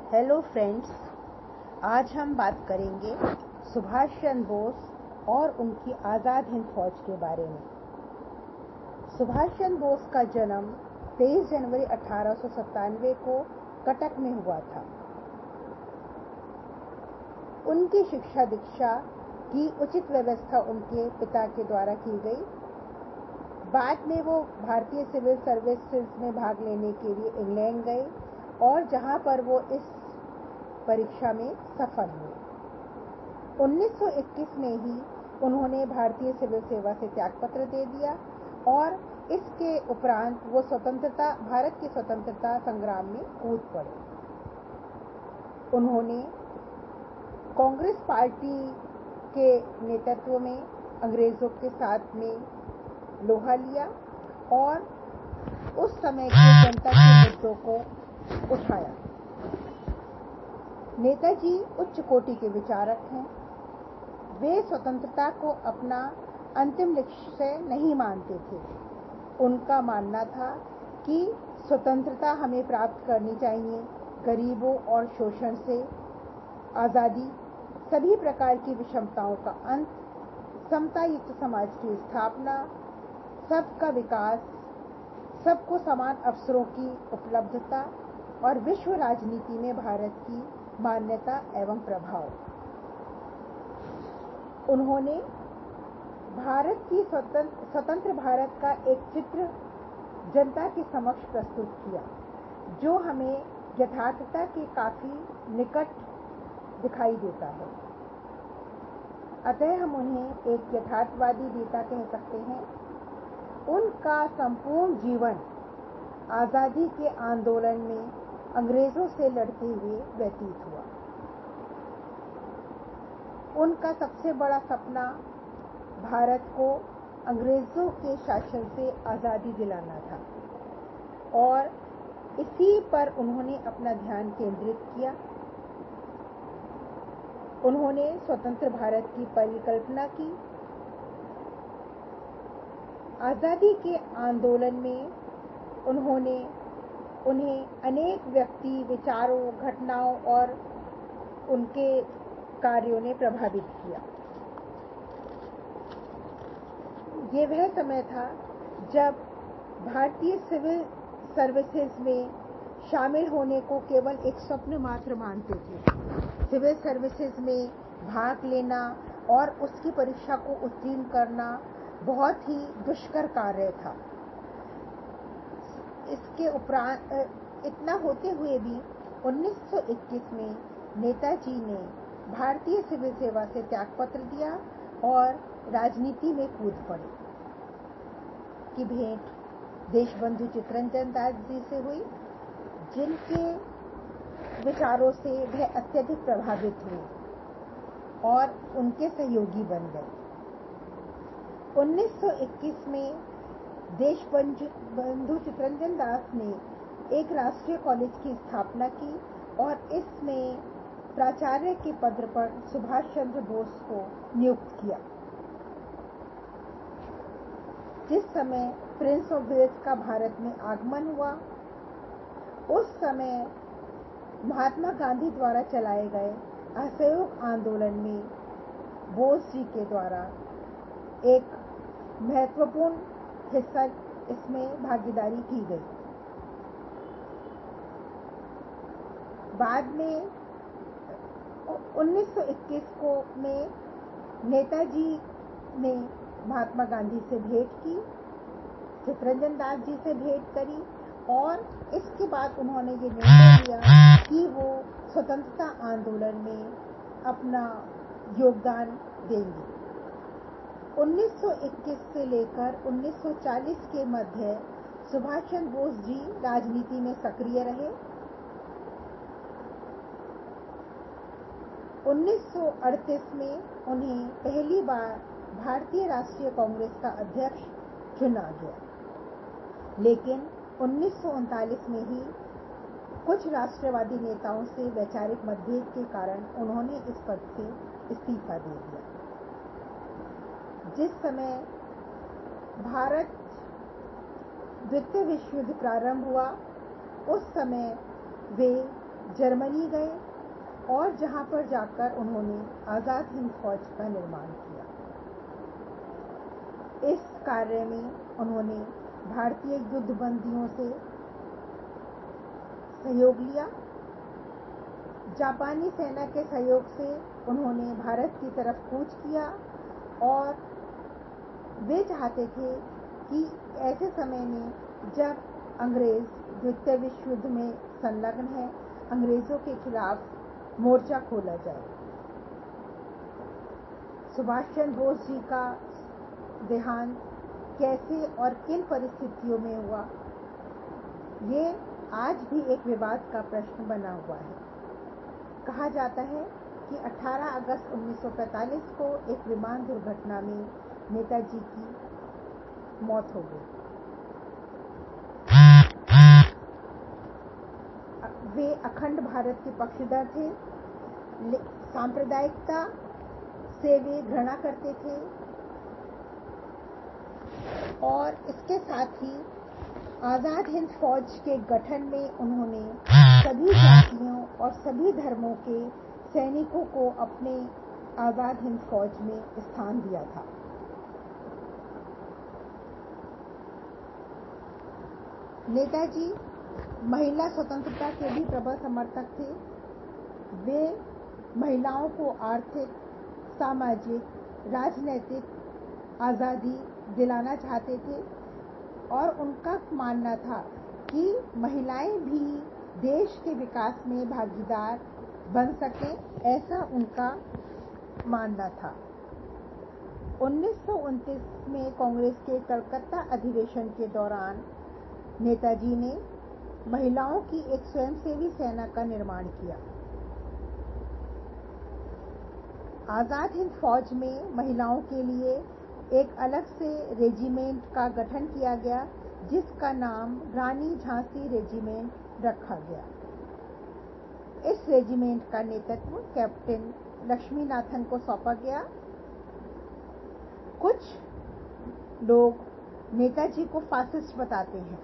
Hello friends, आज हम बात करेंगे सुभाष चंद्र बोस और उनकी आज़ाद हिंद फौज के बारे में। सुभाष चंद्र बोस का जन्म 23 जनवरी 1897 को कटक में हुआ था। उनकी शिक्षा दीक्षा की उचित व्यवस्था उनके पिता के द्वारा की गई। बाद में वो भारतीय सिविल सर्विसेज में भाग लेने के लिए इंग्लैंड गए और जहां पर वो इस परीक्षा में सफल हुए। 1921 में ही उन्होंने भारतीय सिविल सेवा से त्यागपत्र दे दिया और इसके उपरांत वो भारत की स्वतंत्रता संग्राम में कूद पड़े। उन्होंने कांग्रेस पार्टी के नेतृत्व में अंग्रेजों के साथ में लोहा लिया और उस समय की जनता के मुद्दों को उठाया। नेताजी उच्च कोटि के विचारक हैं। वे स्वतंत्रता को अपना अंतिम लक्ष्य नहीं मानते थे। उनका मानना था कि स्वतंत्रता हमें प्राप्त करनी चाहिए, गरीबों और शोषण से आज़ादी, सभी प्रकार की विषमताओं का अंत, समतायुक्त समाज की स्थापना, सबका विकास, सबको समान अवसरों की उपलब्धता और विश्व राजनीति में भारत की मान्यता एवं प्रभाव। उन्होंने भारत की स्वतंत्र भारत का एक चित्र जनता के समक्ष प्रस्तुत किया, जो हमें यथार्थता के काफी निकट दिखाई देता है। अतः हम उन्हें एक यथार्थवादी नेता कह सकते हैं। उनका संपूर्ण जीवन आज़ादी के आंदोलन में अंग्रेजों से लड़ते हुए व्यतीत हुआ। उनका सबसे बड़ा सपना भारत को अंग्रेजों के शासन से आज़ादी दिलाना था और इसी पर उन्होंने अपना ध्यान केंद्रित किया। उन्होंने स्वतंत्र भारत की परिकल्पना की। आज़ादी के आंदोलन में उन्हें अनेक व्यक्ति, विचारों, घटनाओं और उनके कार्यों ने प्रभावित किया। ये वह समय था जब भारतीय सिविल सर्विसेज में शामिल होने को केवल एक स्वप्न मात्र मानते थे। सिविल सर्विसेज में भाग लेना और उसकी परीक्षा को उत्तीर्ण करना बहुत ही दुष्कर कार्य था। इसके उपरांत इतना होते हुए भी 1921 में नेताजी ने भारतीय सिविल सेवा से त्यागपत्र दिया और राजनीति में कूद पड़े। की भेंट देशबंधु चित्तरंजन दास जी से हुई, जिनके विचारों से वह अत्यधिक प्रभावित हुए और उनके सहयोगी बन गए। 1921 में देशबंधु चित्तरंजन दास ने एक राष्ट्रीय कॉलेज की स्थापना की और इसमें प्राचार्य के पद पर सुभाष चंद्र बोस को नियुक्त किया। जिस समय प्रिंस ऑफ वेल्स का भारत में आगमन हुआ, उस समय महात्मा गांधी द्वारा चलाए गए असहयोग आंदोलन में बोस जी के द्वारा एक महत्वपूर्ण हिस्सा इसमें भागीदारी की गई। बाद में 1921 में नेताजी ने महात्मा गांधी से भेंट की, चित्तरंजन दास जी से भेंट करी और इसके बाद उन्होंने ये निर्णय लिया कि वो स्वतंत्रता आंदोलन में अपना योगदान देंगे। 1921 से लेकर 1940 के मध्य सुभाष चंद्र बोस जी राजनीति में सक्रिय रहे। 1938 में उन्हें पहली बार भारतीय राष्ट्रीय कांग्रेस का अध्यक्ष चुना गया, लेकिन 1939 में ही कुछ राष्ट्रवादी नेताओं से वैचारिक मतभेद के कारण उन्होंने इस पद से इस्तीफा दे दिया। जिस समय भारत द्वितीय विश्व युद्ध प्रारंभ हुआ, उस समय वे जर्मनी गए और जहां पर जाकर उन्होंने आज़ाद हिंद फौज का निर्माण किया। इस कार्य में उन्होंने भारतीय युद्धबंदियों से सहयोग लिया। जापानी सेना के सहयोग से उन्होंने भारत की तरफ कूच किया और वे चाहते थे कि ऐसे समय में जब अंग्रेज द्वितीय विश्व युद्ध में संलग्न है, अंग्रेजों के खिलाफ मोर्चा खोला जाए। सुभाष चंद्र बोस जी का देहांत कैसे और किन परिस्थितियों में हुआ, ये आज भी एक विवाद का प्रश्न बना हुआ है। कहा जाता है कि 18 अगस्त 1945 को एक विमान दुर्घटना में नेताजी की मौत हो गई। वे अखंड भारत के पक्षधर थे। सांप्रदायिकता से वे घृणा करते थे और इसके साथ ही आज़ाद हिंद फौज के गठन में उन्होंने सभी जातियों और सभी धर्मों के सैनिकों को अपने आज़ाद हिंद फौज में स्थान दिया था। नेताजी महिला स्वतंत्रता के भी प्रबल समर्थक थे। वे महिलाओं को आर्थिक, सामाजिक, राजनैतिक आज़ादी दिलाना चाहते थे और उनका मानना था कि महिलाएं भी देश के विकास में भागीदार बन सकें, ऐसा उनका मानना था। 1929 में कांग्रेस के कलकत्ता अधिवेशन के दौरान नेताजी ने महिलाओं की एक स्वयंसेवी सेना का निर्माण किया। आज़ाद हिंद फौज में महिलाओं के लिए एक अलग से रेजिमेंट का गठन किया गया, जिसका नाम रानी झांसी रेजिमेंट रखा गया। इस रेजिमेंट का नेतृत्व कैप्टन लक्ष्मीनाथन को सौंपा गया। कुछ लोग नेताजी को फासिस्ट बताते हैं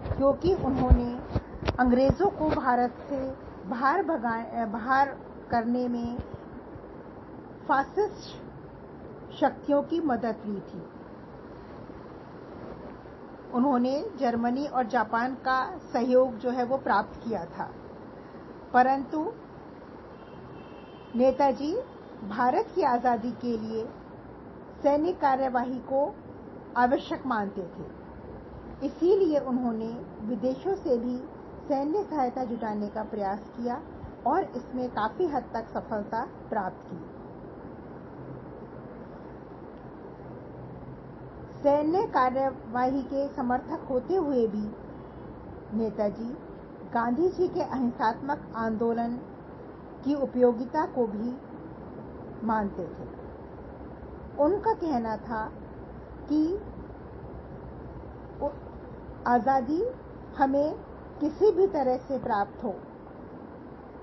क्योंकि उन्होंने अंग्रेजों को भारत से बाहर करने में फासिस्ट शक्तियों की मदद ली थी। उन्होंने जर्मनी और जापान का सहयोग जो है वो प्राप्त किया था, परंतु नेताजी भारत की आज़ादी के लिए सैनिक कार्यवाही को आवश्यक मानते थे। इसीलिए उन्होंने विदेशों से भी सैन्य सहायता जुटाने का प्रयास किया और इसमें काफी हद तक सफलता प्राप्त की। सैन्य कार्यवाही के समर्थक होते हुए भी नेताजी गांधी जी के अहिंसात्मक आंदोलन की उपयोगिता को भी मानते थे। उनका कहना था कि आज़ादी हमें किसी भी तरह से प्राप्त हो,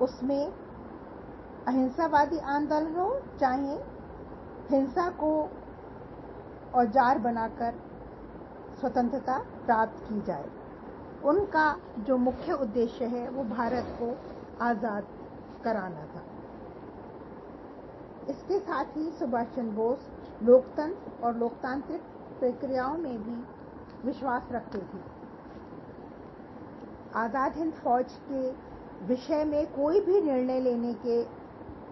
उसमें अहिंसावादी आंदोलन हो चाहे हिंसा को औजार बनाकर स्वतंत्रता प्राप्त की जाए। उनका जो मुख्य उद्देश्य है वो भारत को आज़ाद कराना था। इसके साथ ही सुभाष चंद्र बोस लोकतंत्र और लोकतांत्रिक प्रक्रियाओं में भी विश्वास रखते थे। आज़ाद हिंद फौज के विषय में कोई भी निर्णय लेने के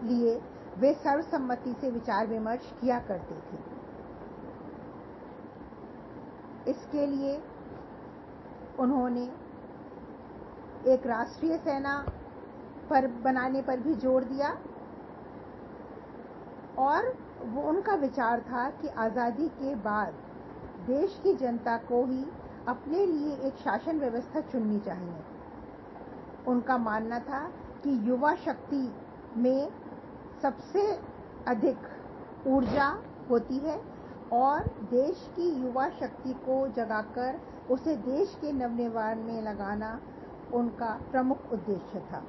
लिए वे सर्वसम्मति से विचार विमर्श किया करते थे। इसके लिए उन्होंने एक राष्ट्रीय सेना पर बनाने पर भी जोर दिया और वो उनका विचार था कि आज़ादी के बाद देश की जनता को ही अपने लिए एक शासन व्यवस्था चुननी चाहिए। उनका मानना था कि युवा शक्ति में सबसे अधिक ऊर्जा होती है और देश की युवा शक्ति को जगाकर उसे देश के नवनिर्माण में लगाना उनका प्रमुख उद्देश्य था।